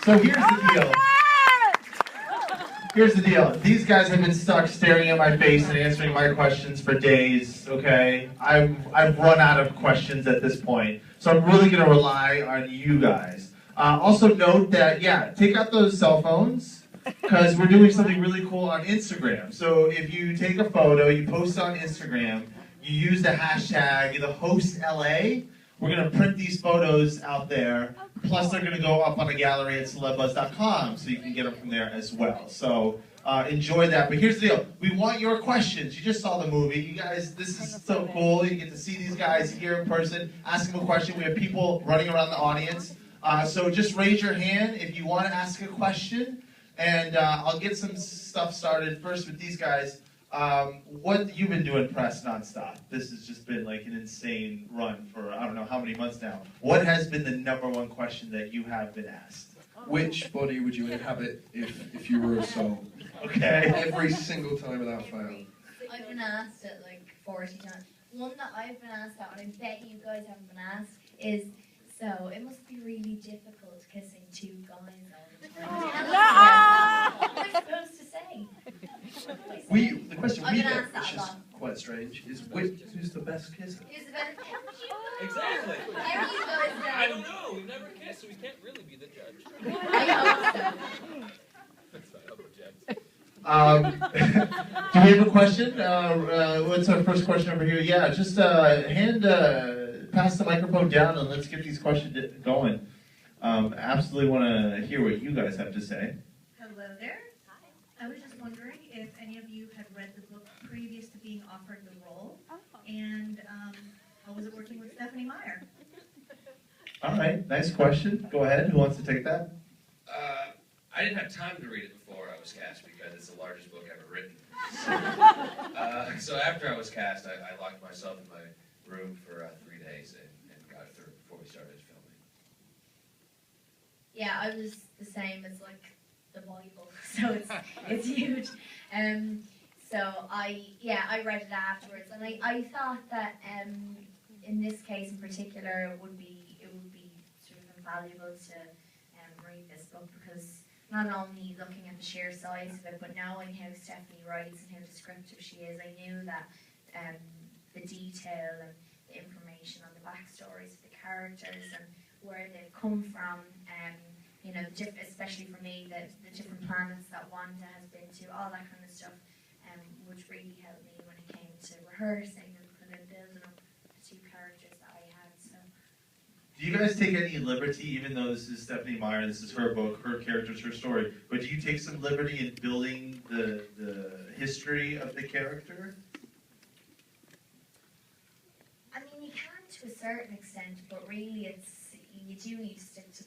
So here's the deal. Here's the deal. These guys have been stuck staring at my face and answering my questions for days, okay? I've run out of questions at this point. So I'm really going to rely on you guys. Also note that, yeah, take out those cell phones because we're doing something really cool on Instagram. So if you take a photo, you post it on Instagram, you use the hashtag, the host LA, we're going to print these photos out there. Plus, they're going to go up on a gallery at celebbuzz.com, so you can get them from there as well. So enjoy that. But here's the deal. We want your questions. You just saw the movie. You guys, this is so cool. You get to see these guys here in person. Ask them a question. We have people running around the audience. So just raise your hand if you want to ask a question. And I'll get some stuff started first with these guys. What you've been doing press nonstop. This has just been like an insane run for I don't know how many months now. What has been the #1 question that you have been asked? Which body would you inhabit if you were a soul? Okay. Every single time without fail. I've been asked it like 40 times. One that I've been asked that, and I bet you guys haven't been asked, is so it must be really difficult kissing two guys all the time. What am I supposed to say? The question we get, which is quite strange, is who's the best kisser? Who's the best? How would you know? Exactly. How do you guys know? I don't know. We've never kissed, so we can't really be the judge. I hope so. That's not upper judge. Do we have a question? What's our first question over here? Yeah, just pass the microphone down and let's get these questions going. Absolutely want to hear what you guys have to say. Hello there. Hi. I was just wondering if any of you had read the book previous to being offered the role, and how was it working with Stephenie Meyer? All right, nice question. Go ahead. Who wants to take that? I didn't have time to read it before I was cast because it's the largest book ever written. So after I was cast, I locked myself in my room for 3 days and got it through before we started filming. Yeah, I was the same as like the Bible, so it's huge. So I read it afterwards, and I thought that in this case in particular it would be sort of invaluable to read this book because not only looking at the sheer size of it, but knowing how Stephenie writes and how descriptive she is, I knew that the detail and the information on the backstories of the characters and where they've come from, you know, especially for me, the different planets that Wanda has been to, all that kind of stuff, would really help me when it came to rehearsing and kind of building up the two characters that I had. So. Do you guys take any liberty, even though this is Stephenie Meyer, this is her book, her characters, her story, but do you take some liberty in building the history of the character? I mean, you can to a certain extent, but really you do need to stick to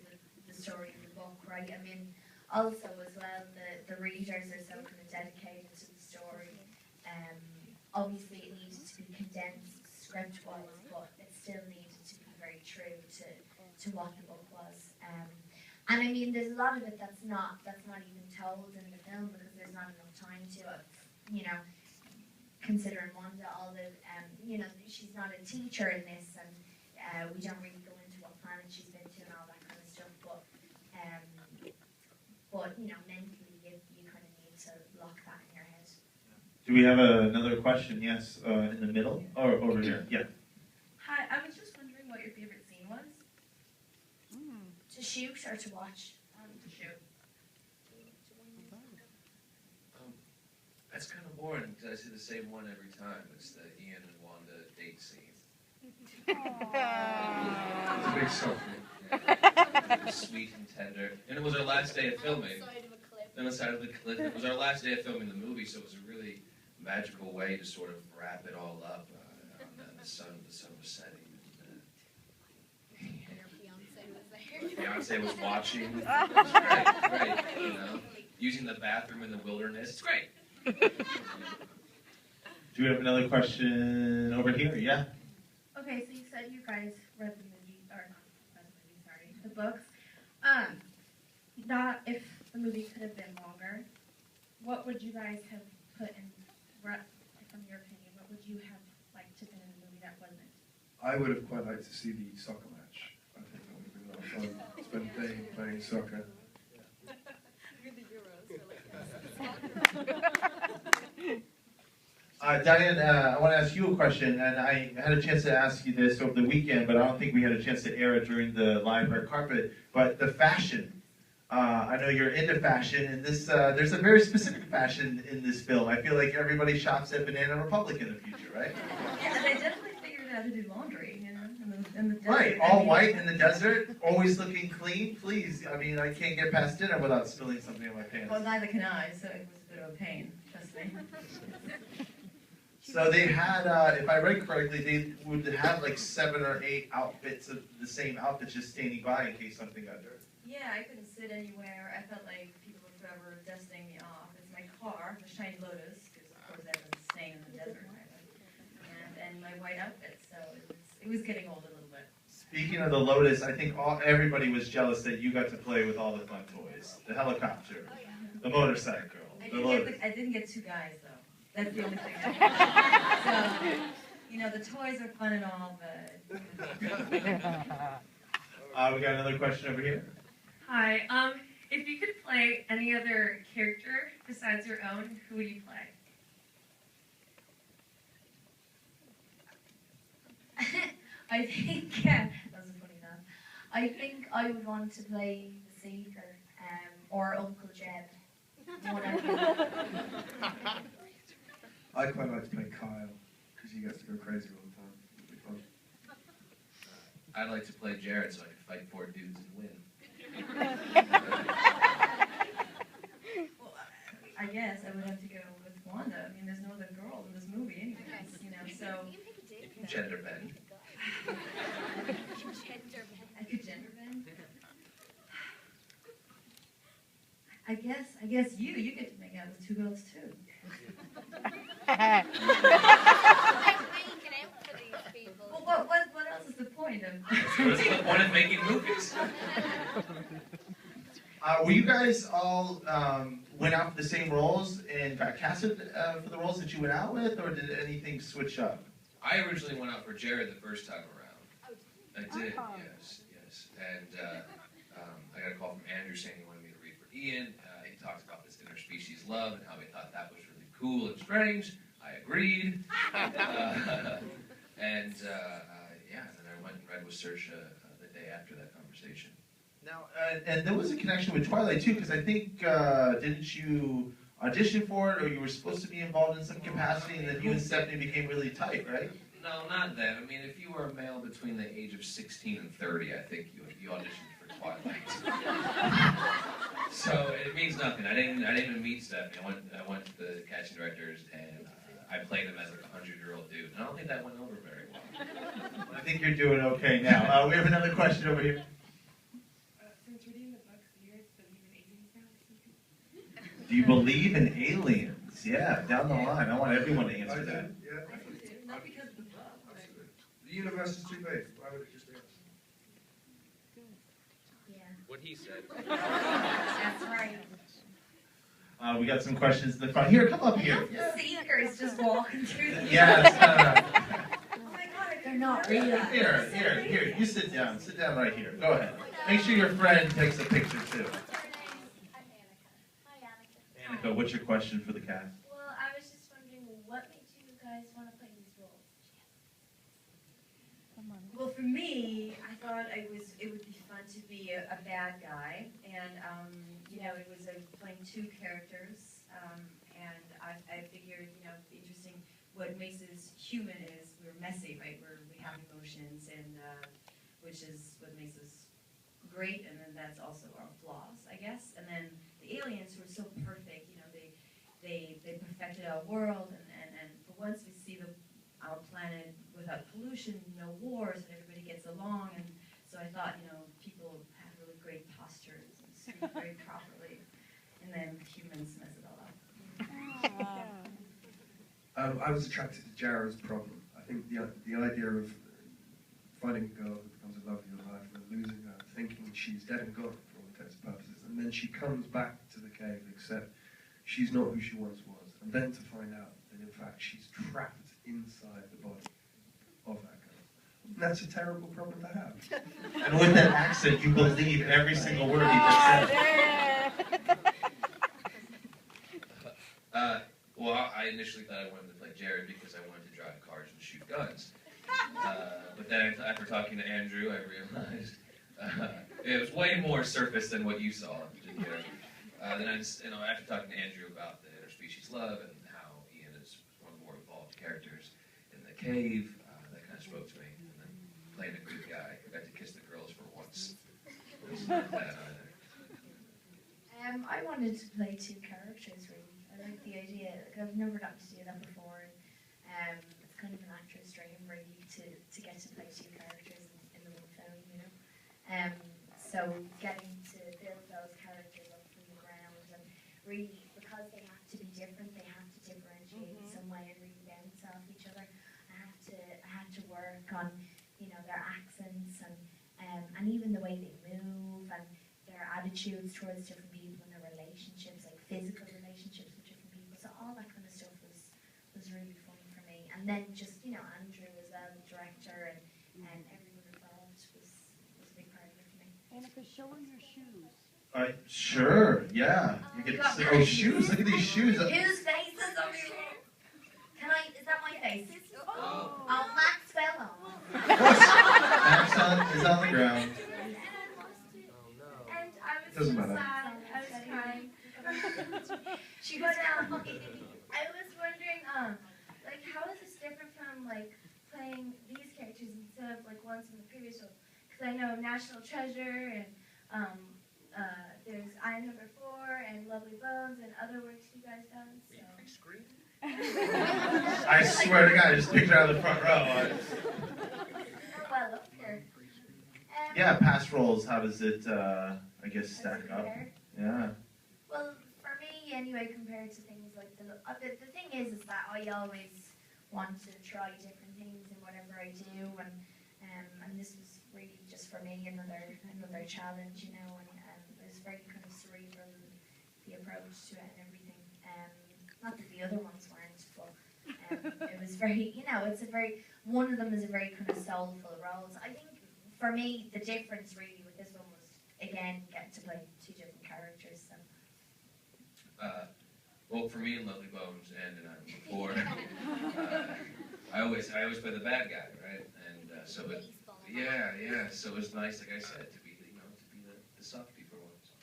the story of the book, right? I mean, also as well, the readers are so kind of dedicated to the story. Obviously it needed to be condensed script-wise, but it still needed to be very true to what the book was. And I mean, there's a lot of it that's not even told in the film because there's not enough time to it. You know, considering Wanda, all the you know, she's not a teacher in this, and we don't really go into what planet she's been to and all that kind of stuff. But you know, mentally, you kind of need to lock that in your head. Do we have another question? Yes, in the middle or over here? Yeah. Hi, I was just wondering what your favorite scene was. To shoot or to watch? To shoot. That's kind of boring because I see the same one every time. It's the Ian and Wanda date scene. It's a big softening. It was sweet and tender. And it was our last day of filming. On the side of the cliff. It was our last day of filming the movie, so it was a really magical way to sort of wrap it all up. The sun was setting. My fiance was watching. It was great, you know. Using the bathroom in the wilderness. It's great. Do we have another question over here? Yeah. Okay, so you said you guys read the movie, or not read the movie, sorry, the books. Not if the movie could have been longer, what would you guys have put in, from your opinion, what would you have liked to put in a movie that wasn't? I would have quite liked to see the soccer match. I think that would have been a lot of fun. Spend a day playing soccer. Diane, I want to ask you a question, and I had a chance to ask you this over the weekend, but I don't think we had a chance to air it during the live red carpet. But the fashion, I know you're into fashion, and this there's a very specific fashion in this film. I feel like everybody shops at Banana Republic in the future, right? Yeah, and they definitely figured out how to do laundry, you know, in the desert. Right, all white in the desert, always looking clean. Please, I mean, I can't get past dinner without spilling something on my pants. Well, neither can I, so it was a bit of a pain, trust me. So they had, if I read correctly, they would have like 7 or 8 outfits of the same outfit just standing by in case something got dirty. Yeah, I couldn't sit anywhere. I felt like people were forever dusting me off. It's my car, the shiny Lotus, because of course I was staying in the desert, and my white outfit. So it was getting old a little bit. Speaking of the Lotus, I think everybody was jealous that you got to play with all the fun toys. The helicopter, the motorcycle, the Lotus. I didn't get 2 guys though. That's the only thing. So, you know, the toys are fun and all, but. We got another question over here. Hi. If you could play any other character besides your own, who would you play? I think that was funny enough. I think I would want to play the Seeker, or Uncle Jeb. Whatever. I'd quite like to play Kyle, because he gets to go crazy all the time. It'd be fun. I'd like to play Jared so I could fight 4 dudes and win. Well, I guess I would have to go with Wanda. I mean, there's no other girl in this movie anyways, you know, so. Gender bend. I could gender bend. I guess you get to make out with 2 girls too. Well, what else is the point of? What's the point of making movies? Were you guys all went out for the same roles and got casted for the roles that you went out with, or did anything switch up? I originally went out for Jared the first time around. I did, yes. And I got a call from Andrew saying he wanted me to read for Ian. He talked about this interspecies love and how he thought that was really cool and strange. I agreed. And then I went and read with Saoirse the day after that conversation. Now, and there was a connection with Twilight too, because I think didn't you audition for it, or you were supposed to be involved in some capacity, and then you and Stephenie became really tight, right? No, not that. I mean, if you were a male between the age of 16 and 30, I think you auditioned for Twilight. So it means nothing. I didn't even meet Stephenie. I went to the casting directors, and I played him as like a 100-year-old dude. And I don't think that went over very well. I think you're doing okay now. We have another question over here. Since reading the books, do you guys believe in aliens now? Do you believe in aliens? Yeah, down the line. I want everyone to answer that. Yeah, I do. Not because of the book. Absolutely. The universe is too big. Why would it just be us? Yeah, What he said. that's right. We got some questions in the front. Here, come up here. The Seeker is just walking through the. Yes. Oh my God, They're not real. Here. You sit down. Sit down right here. Go ahead. Make sure your friend takes a picture too. I'm Annika. Hi, Annika. Annika, what's your question for the cast? Well, I was just wondering, what made you guys want to play these roles? Well, for me, I thought it would be fun to be a bad guy, and you know, it was playing 2 characters, and I figured, you know, interesting. What makes us human is we're messy, right? We have emotions, and which is what makes us great, and then that's also our flaws, I guess. And then the aliens who are so perfect, you know, they perfected our world, and for once we see our planet without pollution, no wars, and everybody gets along. And so I thought, you know, people have really great postures and speak very properly, and then humans mess it all up. I was attracted to Jared's problem. I think the idea of finding a girl who becomes the love of your life and then losing her, thinking she's dead and gone for all intents and purposes, and then she comes back to the cave, except she's not who she once was, and then to find out that in fact she's trapped inside the body of that girl. That's a terrible problem to have. And with that accent, you believe every single word he just said. I initially thought I wanted to play Jared because I wanted to drive cars and shoot guns. But then after talking to Andrew, I realized it was way more surface than what you saw. Then I just, after talking to Andrew about the interspecies love and how Ian is one of the more evolved characters in the cave, that kind of spoke to me. And then playing a good guy, I got to kiss the girls for once. It was not bad either. I wanted to play two characters, really. I like the idea. Like, I've never gotten to do that before. It's kind of an actor's dream, really, to get to play two characters in the one film, you know. So getting to build those characters up from the ground, and really, because they have to be different, they have to differentiate in some way and really bounce off each other. I had to work on, their accents and even the way they move and their attitudes towards different people and their relationships, like physical relationships with different people. So all that kind of stuff was really fun for me. And then just, Andrew as well, the director, and everyone involved was a big part of it for me. Annika, show them your shoes. Sure, yeah. You get to see, shoes, look at these shoes. Whose face is on your head? Is that my face? Oh, Max fell on. Max is on the ground. And I was Doesn't so matter. sad. I was crying. She was down. I was wondering, how is this different from playing these characters instead of ones in the previous one? Because I know National Treasure and there's Iron Number 4 and Lovely Bones and other works you guys done. So. I swear to God, I just picked her out of the front row. Well, up here. Yeah, past roles, how does it, stack up? Yeah. Well, for me, anyway, compared to things like the thing is that I always want to try different things in whatever I do, and this was really just for me another challenge, and it was very kind of cerebral, the approach to it and everything. Not that the other ones weren't, but it was very, one of them is a very kind of soulful role. So I think for me, the difference really with this one was, again, getting to play two different characters. So. Well, for me in Lovely Bones and in Iron Number 4, I always play the bad guy, right? And so it, so it was nice, like I said, to be the softie for once.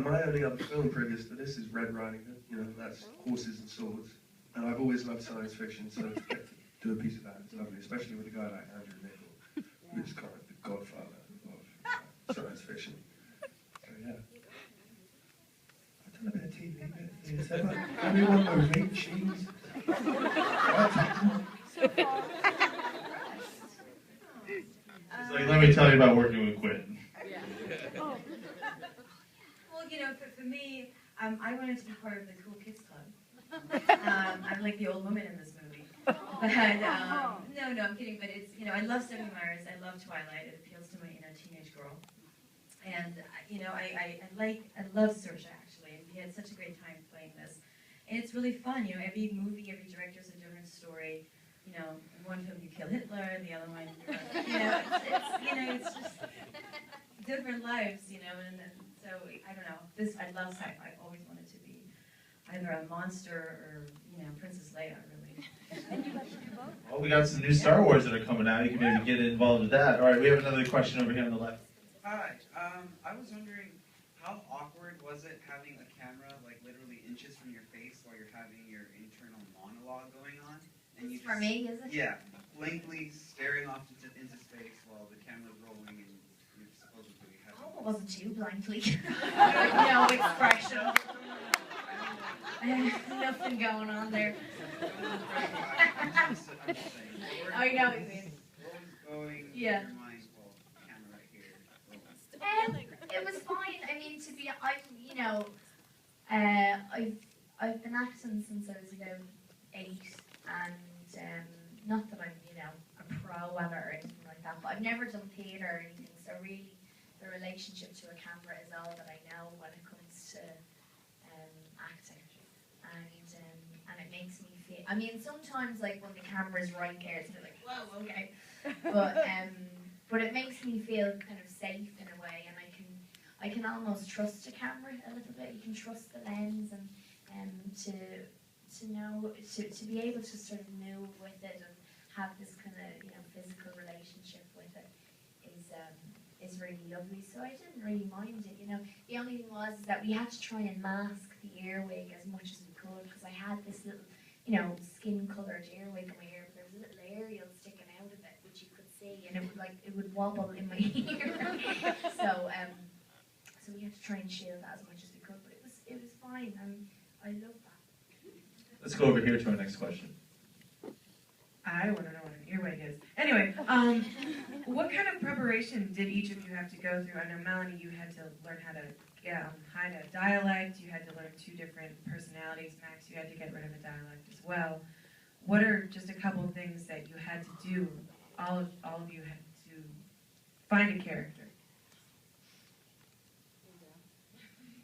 My only other film previous to this is Red Riding Hood. That's horses and swords. And I've always loved science fiction, so to get to do a piece of that is lovely, especially with a guy like Andrew Nichol, who is kind of the godfather of science fiction. So yeah. I've done a bit of TV, a bit of theatre. Everyone movie, cheese. It's like, let me tell you about working with Quinn. Well, for me, I wanted to be part of the Cool Kids Club. I'm like the old woman in this movie. But no, I'm kidding. But it's I love Stephenie Meyer. I love Twilight. It appeals to my inner teenage girl. And I love Saoirse actually. And we had such a great time playing this. And it's really fun. Every movie, every director's a different story. In one film you kill Hitler, the other one, it's just different lives, and so I don't know. I love sci-fi. I've always wanted to be either a monster or Princess Leia, really. Well, we got some new Star Wars that are coming out. You can maybe get involved with that. All right, we have another question over here on the left. Hi, I was wondering, how awkward was it having a camera literally inches from your face while you're having your internal monologue going on? And you For me, is it? Yeah, blankly staring off into space while the camera's rolling and you're supposedly having... I hope it wasn't too blankly. No expression. Nothing going on there. I'm just saying. I know what you mean. What was going Yeah. through your mind while the camera right here? It was fine. I mean, to be, I've been acting since I was about 8, and not that I'm, a pro at it or anything like that, but I've never done theatre or anything, so really the relationship to a camera is all that I know when it comes to acting. And it makes me feel, I mean, sometimes when the camera's right there, it's a bit like, whoa, okay. But it makes me feel kind of safe in a way, and I can almost trust a camera a little bit. You can trust the lens and to know to be able to sort of move with it and have this kind of physical relationship with it is really lovely. So I didn't really mind it. The only thing was is that we had to try and mask the earwig as much as we could because I had this little skin coloured earwig in my ear, but there was a little aerial sticking out of it which you could see, and it would wobble in my ear. So we had to try and shield that as much as we could, but it was fine, and I love that. Let's go over here to our next question. I want to know what an earwig is. Anyway, what kind of preparation did each of you have to go through? I know, Melanie, you had to learn how to hide a dialect. You had to learn 2 different personalities. Max, you had to get rid of a dialect as well. What are just a couple things that you had to do? All of you had to find a character